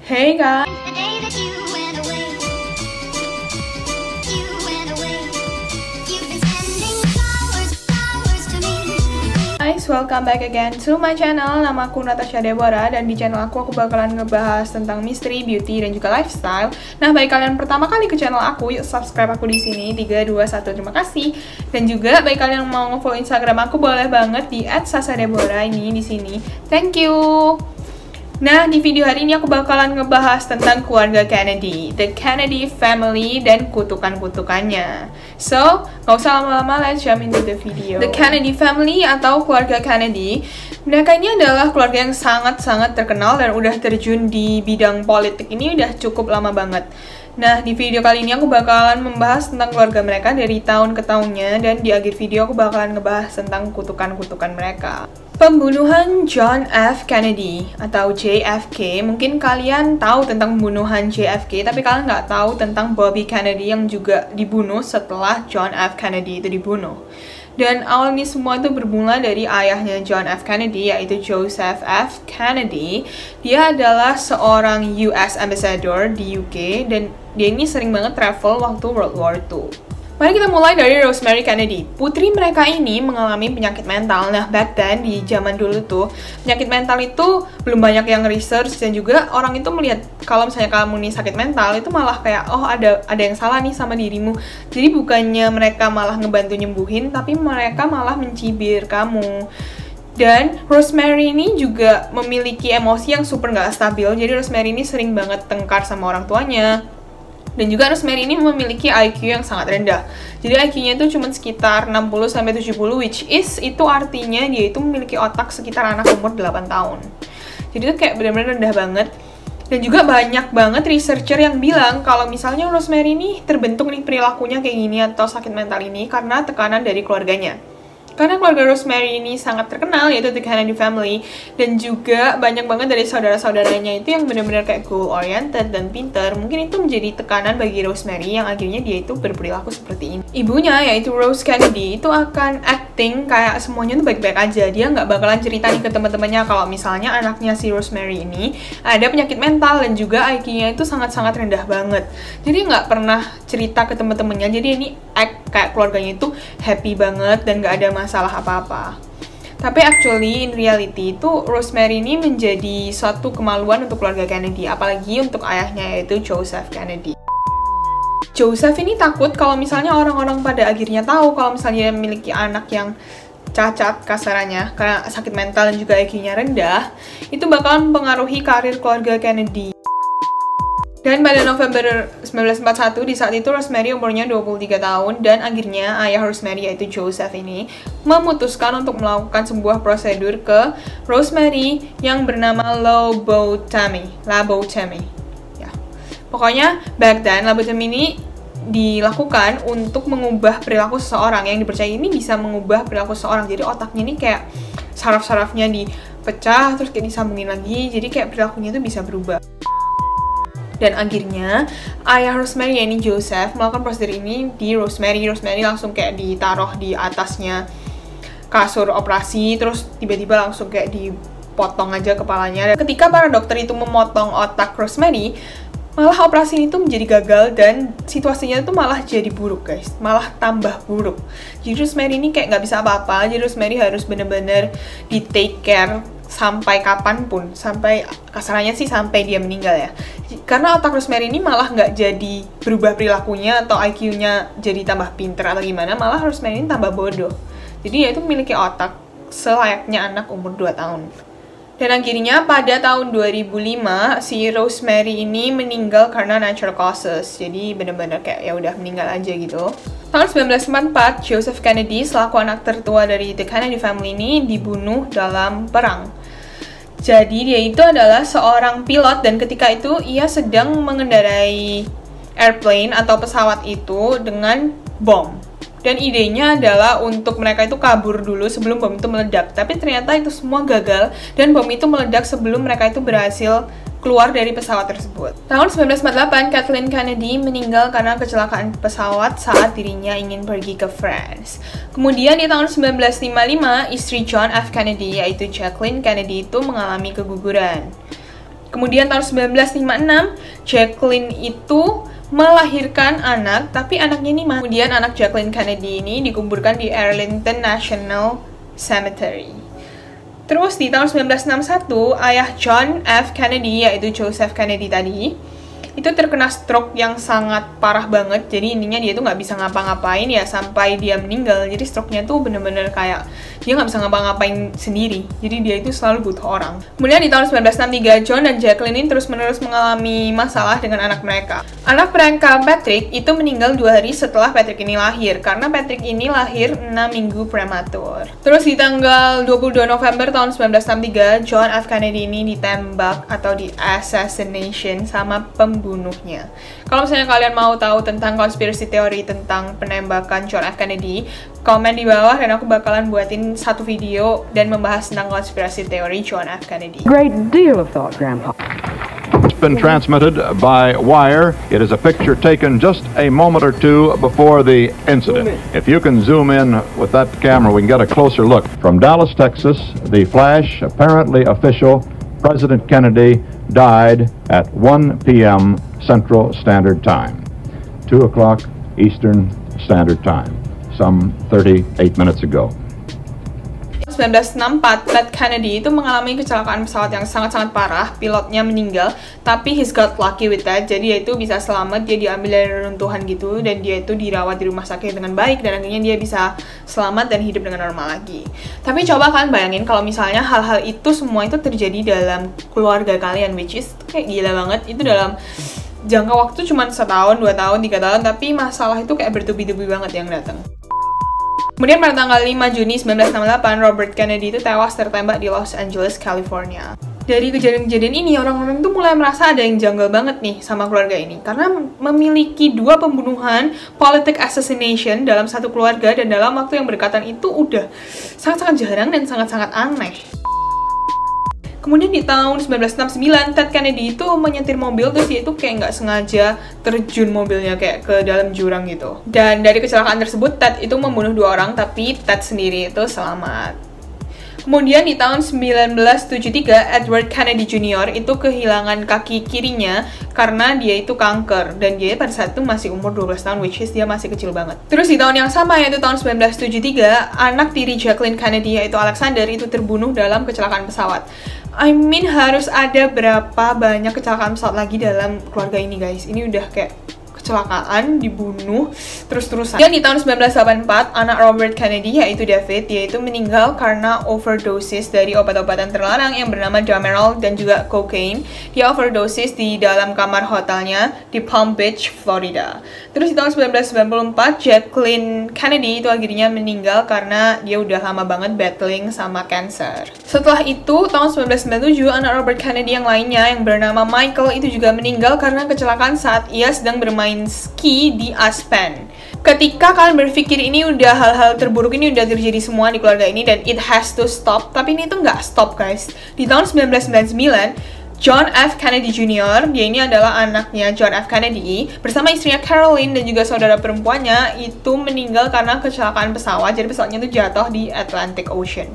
Hey guys, welcome back again to my channel. Nama aku Natasha Deborah, dan di channel aku bakalan ngebahas tentang misteri, beauty, dan juga lifestyle. Nah, bagi kalian pertama kali ke channel aku, yuk subscribe aku di sini. 3, 2, 1, terima kasih. Dan juga bagi kalian yang mau nge-follow Instagram aku, boleh banget di @sasadeborah ini di sini. Thank you. Nah, di video hari ini aku bakalan ngebahas tentang keluarga Kennedy, the Kennedy family, dan kutukan-kutukannya. So, nggak usah lama-lama, let's jump into the video. The Kennedy family atau keluarga Kennedy, mereka ini adalah keluarga yang sangat-sangat terkenal dan udah terjun di bidang politik ini udah cukup lama banget. Nah, di video kali ini aku bakalan membahas tentang keluarga mereka dari tahun ke tahunnya, dan di akhir video aku bakalan ngebahas tentang kutukan-kutukan mereka. Pembunuhan John F. Kennedy atau JFK. Mungkin kalian tahu tentang pembunuhan JFK, tapi kalian nggak tahu tentang Bobby Kennedy yang juga dibunuh setelah John F. Kennedy itu dibunuh. Dan awal ini semua itu bermula dari ayahnya John F. Kennedy, yaitu Joseph F. Kennedy. Dia adalah seorang US Ambassador di UK, dan dia ini sering banget travel waktu World War II. Mari kita mulai dari Rosemary Kennedy. Putri mereka ini mengalami penyakit mental. Nah, back then, di zaman dulu tuh, penyakit mental itu belum banyak yang research, dan juga orang itu melihat kalau misalnya kamu nih sakit mental, itu malah kayak, oh ada yang salah nih sama dirimu. Jadi bukannya mereka malah ngebantu nyembuhin, tapi mereka malah mencibir kamu. Dan Rosemary ini juga memiliki emosi yang super nggak stabil. Jadi Rosemary ini sering banget tengkar sama orang tuanya. Dan juga Rosemary ini memiliki IQ yang sangat rendah. Jadi IQ-nya itu cuma sekitar 60-70, which is itu artinya dia itu memiliki otak sekitar anak umur 8 tahun. Jadi itu kayak benar-benar rendah banget. Dan juga banyak banget researcher yang bilang kalau misalnya Rosemary ini terbentuk nih perilakunya kayak gini atau sakit mental ini karena tekanan dari keluarganya. Karena keluarga Rosemary ini sangat terkenal, yaitu the Kennedy family, dan juga banyak banget dari saudara-saudaranya itu yang benar-benar kayak goal-oriented dan pinter. Mungkin itu menjadi tekanan bagi Rosemary yang akhirnya dia itu berperilaku seperti ini. Ibunya, yaitu Rose Kennedy, itu akan acting kayak semuanya tuh baik-baik aja. Dia nggak bakalan cerita nih ke teman-temannya kalau misalnya anaknya si Rosemary ini ada penyakit mental dan juga IQ-nya itu sangat-sangat rendah banget. Jadi nggak pernah cerita ke teman-temannya. Jadi ini act kayak keluarganya itu happy banget dan nggak ada masalah apa-apa. Tapi actually in reality itu Rosemary ini menjadi suatu kemaluan untuk keluarga Kennedy, apalagi untuk ayahnya, yaitu Joseph Kennedy. Joseph ini takut kalau misalnya orang-orang pada akhirnya tahu kalau misalnya dia memiliki anak yang cacat kasarannya karena sakit mental dan juga IQ-nya rendah, itu bakalan mempengaruhi karir keluarga Kennedy. Dan pada November 1941, di saat itu Rosemary umurnya 23 tahun, dan akhirnya ayah Rosemary, yaitu Joseph ini, memutuskan untuk melakukan sebuah prosedur ke Rosemary yang bernama lobotomy. Ya. Pokoknya, back then, lobotomy ini dilakukan untuk mengubah perilaku seseorang, yang dipercaya ini bisa mengubah perilaku seseorang. Jadi otaknya ini kayak saraf-sarafnya dipecah, terus kayak disambungin lagi, jadi kayak perilakunya itu bisa berubah. Dan akhirnya ayah Rosemary, yaitu Joseph, melakukan prosedur ini di Rosemary. Rosemary langsung kayak ditaruh di atasnya kasur operasi, terus tiba-tiba langsung kayak dipotong aja kepalanya. Ketika para dokter itu memotong otak Rosemary, malah operasi ini tuh menjadi gagal dan situasinya tuh malah jadi buruk, guys. Malah tambah buruk. Jadi Rosemary ini kayak nggak bisa apa-apa. Jadi Rosemary harus bener-bener di take care sampai kapanpun, sampai kasarannya sih sampai dia meninggal ya. Karena otak Rosemary ini malah nggak jadi berubah perilakunya atau IQ-nya jadi tambah pinter atau gimana, malah Rosemary ini tambah bodoh. Jadi dia itu memiliki otak selayaknya anak umur 2 tahun. Dan akhirnya pada tahun 2005 si Rosemary ini meninggal karena natural causes. Jadi benar-benar kayak ya udah meninggal aja gitu. Tahun 1944, Joseph Kennedy selaku anak tertua dari the Kennedy family ini dibunuh dalam perang. Jadi dia itu adalah seorang pilot, dan ketika itu ia sedang mengendarai airplane atau pesawat itu dengan bom. Dan idenya adalah untuk mereka itu kabur dulu sebelum bom itu meledak. Tapi ternyata itu semua gagal, dan bom itu meledak sebelum mereka itu berhasil keluar dari pesawat tersebut. Tahun 1948, Kathleen Kennedy meninggal karena kecelakaan pesawat saat dirinya ingin pergi ke France. Kemudian di tahun 1955, istri John F. Kennedy, yaitu Jacqueline Kennedy, itu mengalami keguguran. Kemudian tahun 1956, Jacqueline itu melahirkan anak, tapi anaknya ini mati. Kemudian anak Jacqueline Kennedy ini dikuburkan di Arlington National Cemetery. Terus di tahun 1961, ayah John F. Kennedy, yaitu Joseph Kennedy tadi, itu terkena stroke yang sangat parah banget. Jadi intinya dia tuh nggak bisa ngapa-ngapain ya sampai dia meninggal. Jadi stroke-nya tuh bener-bener kayak dia nggak bisa ngapa-ngapain sendiri. Jadi dia itu selalu butuh orang. Kemudian di tahun 1963, John dan Jacqueline ini terus-menerus mengalami masalah dengan anak mereka. Anak mereka, Patrick, itu meninggal 2 hari setelah Patrick ini lahir. Karena Patrick ini lahir 6 minggu prematur. Terus di tanggal 22 November tahun 1963, John F. Kennedy ini ditembak atau di assassination sama pembunuhnya. Kalau misalnya kalian mau tahu tentang konspirasi teori tentang penembakan John F. Kennedy, komen di bawah dan aku bakalan buatin satu video dan membahas tentang konspirasi teori John F. Kennedy. Great deal of thought, Grandpa. It's been transmitted by wire. It is a picture taken just a moment or two before the incident. If you can zoom in with that camera, we can get a closer look. From Dallas, Texas, the flash, apparently official, President Kennedy died at 1 p.m. Central Standard Time, 2 o'clock Eastern Standard Time, some 38 minutes ago. 1964, Ted Kennedy itu mengalami kecelakaan pesawat yang sangat-sangat parah. Pilotnya meninggal, tapi he's got lucky with that. Jadi dia itu bisa selamat, dia diambil dari reruntuhan gitu, dan dia itu dirawat di rumah sakit dengan baik, dan akhirnya dia bisa selamat dan hidup dengan normal lagi. Tapi coba kalian bayangin kalau misalnya hal-hal itu semua itu terjadi dalam keluarga kalian, which is kayak gila banget. Itu dalam jangka waktu cuma 1 tahun, 2 tahun, 3 tahun, tapi masalah itu kayak bertubi-tubi banget yang datang. Kemudian pada tanggal 5 Juni 1968, Robert Kennedy itu tewas tertembak di Los Angeles, California. Dari kejadian-kejadian ini, orang-orang tuh mulai merasa ada yang janggal banget nih sama keluarga ini. Karena memiliki 2 pembunuhan, politic assassination dalam satu keluarga, dan dalam waktu yang berdekatan itu udah sangat-sangat jarang dan sangat-sangat aneh. Kemudian di tahun 1969, Ted Kennedy itu menyetir mobil, terus dia itu kayak nggak sengaja terjun mobilnya kayak ke dalam jurang gitu. Dan dari kecelakaan tersebut, Ted itu membunuh 2 orang, tapi Ted sendiri itu selamat. Kemudian di tahun 1973, Edward Kennedy Jr. itu kehilangan kaki kirinya karena dia itu kanker. Dan dia pada saat itu masih umur 12 tahun, which is dia masih kecil banget. Terus di tahun yang sama, yaitu tahun 1973, anak tiri Jacqueline Kennedy, yaitu Alexander, itu terbunuh dalam kecelakaan pesawat. I mean, harus ada berapa banyak kecelakaan pesawat lagi dalam keluarga ini, guys. Ini udah kayak kecelakaan, dibunuh, terus-terusan. Dan di tahun 1984, anak Robert Kennedy, yaitu David, dia itu meninggal karena overdosis dari obat-obatan terlarang yang bernama Demerol dan juga cocaine. Dia overdosis di dalam kamar hotelnya di Palm Beach, Florida. Terus di tahun 1994, Jacqueline Kennedy itu akhirnya meninggal karena dia udah lama banget battling sama cancer. Setelah itu, tahun 1997, anak Robert Kennedy yang lainnya yang bernama Michael itu juga meninggal karena kecelakaan saat ia sedang bermain ski di Aspen. Ketika kalian berpikir ini udah hal-hal terburuk ini udah terjadi semua di keluarga ini dan it has to stop, tapi ini tuh nggak stop, guys. Di tahun 1999, John F. Kennedy Jr., dia ini adalah anaknya John F. Kennedy, bersama istrinya Caroline dan juga saudara perempuannya itu meninggal karena kecelakaan pesawat. Jadi pesawatnya itu jatuh di Atlantic Ocean.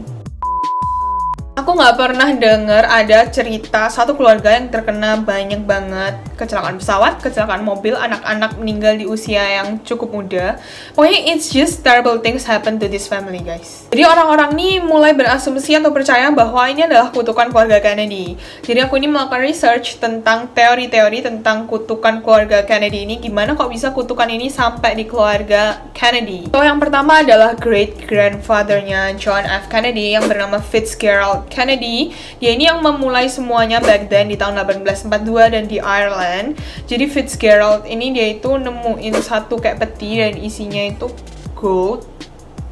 Aku nggak pernah dengar ada cerita satu keluarga yang terkena banyak banget kecelakaan pesawat, kecelakaan mobil, anak-anak meninggal di usia yang cukup muda. Pokoknya it's just terrible things happen to this family, guys. Jadi orang-orang nih mulai berasumsi atau percaya bahwa ini adalah kutukan keluarga Kennedy. Jadi aku ini melakukan research tentang teori-teori tentang kutukan keluarga Kennedy ini. Gimana kok bisa kutukan ini sampai di keluarga Kennedy? So yang pertama adalah great grandfathernya John F. Kennedy yang bernama Fitzgerald Kennedy. Dia ini yang memulai semuanya back then di tahun 1842 dan di Ireland. Jadi Fitzgerald ini dia itu nemuin satu kayak peti dan isinya itu gold.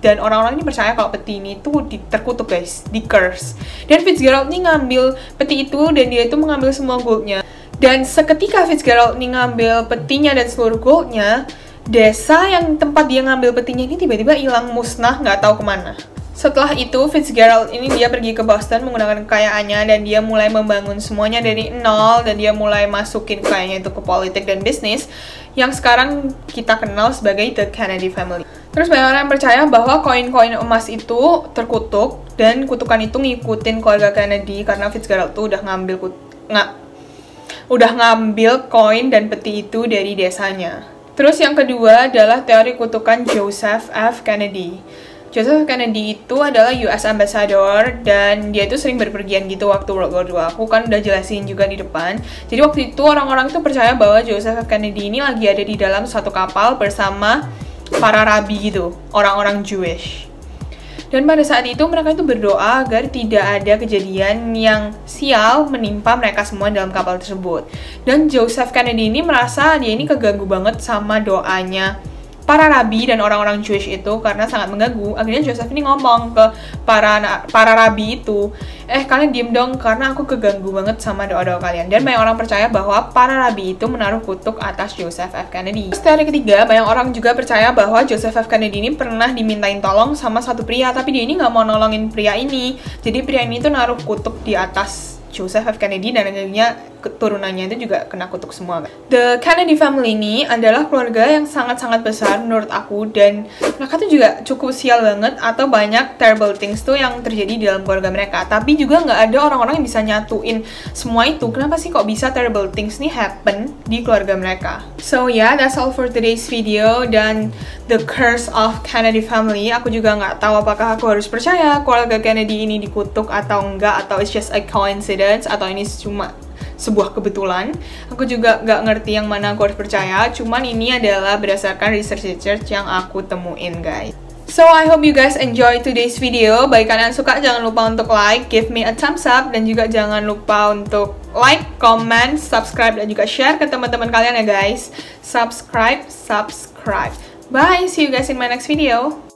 Dan orang-orang ini percaya kalau peti ini tuh terkutuk, guys, di curse. Dan Fitzgerald ini ngambil peti itu dan dia itu mengambil semua goldnya. Dan seketika Fitzgerald ini ngambil petinya dan seluruh goldnya, desa yang tempat dia ngambil petinya ini tiba-tiba hilang musnah, nggak tahu kemana. Setelah itu, Fitzgerald ini dia pergi ke Boston menggunakan kekayaannya dan dia mulai membangun semuanya dari nol dan dia mulai masukin kekayaannya itu ke politik dan bisnis yang sekarang kita kenal sebagai The Kennedy Family. Terus banyak orang yang percaya bahwa koin-koin emas itu terkutuk dan kutukan itu ngikutin keluarga Kennedy karena Fitzgerald tuh udah ngambil udah ngambil koin dan peti itu dari desanya. Terus yang kedua adalah teori kutukan Joseph F. Kennedy. Joseph Kennedy itu adalah US Ambassador dan dia itu sering berpergian gitu waktu World War II. Aku kan udah jelasin juga di depan. Jadi waktu itu orang-orang itu percaya bahwa Joseph F. Kennedy ini lagi ada di dalam satu kapal bersama para rabi gitu, orang-orang Jewish. Dan pada saat itu mereka itu berdoa agar tidak ada kejadian yang sial menimpa mereka semua dalam kapal tersebut. Dan Joseph Kennedy ini merasa dia ini keganggu banget sama doanya para rabi dan orang-orang Jewish itu karena sangat mengganggu. Akhirnya Joseph ini ngomong ke para rabi itu, kalian diem dong karena aku keganggu banget sama doa-doa kalian. Dan banyak orang percaya bahwa para rabi itu menaruh kutuk atas Joseph F. Kennedy. Teori ketiga, banyak orang juga percaya bahwa Joseph F. Kennedy ini pernah dimintain tolong sama satu pria, tapi dia ini nggak mau nolongin pria ini. Jadi pria ini tuh naruh kutuk di atas Joseph F. Kennedy dan akhirnya keturunannya itu juga kena kutuk semua. The Kennedy family ini adalah keluarga yang sangat-sangat besar menurut aku dan mereka tuh juga cukup sial banget atau banyak terrible things tuh yang terjadi di dalam keluarga mereka. Tapi juga nggak ada orang-orang yang bisa nyatuin semua itu. Kenapa sih kok bisa terrible things nih happen di keluarga mereka? So yeah, that's all for today's video dan The Curse of Kennedy Family. Aku juga nggak tahu apakah aku harus percaya keluarga Kennedy ini dikutuk atau enggak, atau it's just a coincidence, atau ini cuma sebuah kebetulan. Aku juga nggak ngerti yang mana aku harus percaya, cuman ini adalah berdasarkan research yang aku temuin, guys. So, I hope you guys enjoy today's video. Bagi kalian suka, jangan lupa untuk like, give me a thumbs up, dan juga jangan lupa untuk like, comment, subscribe, dan juga share ke teman-teman kalian ya, guys. Subscribe. Bye, see you guys in my next video.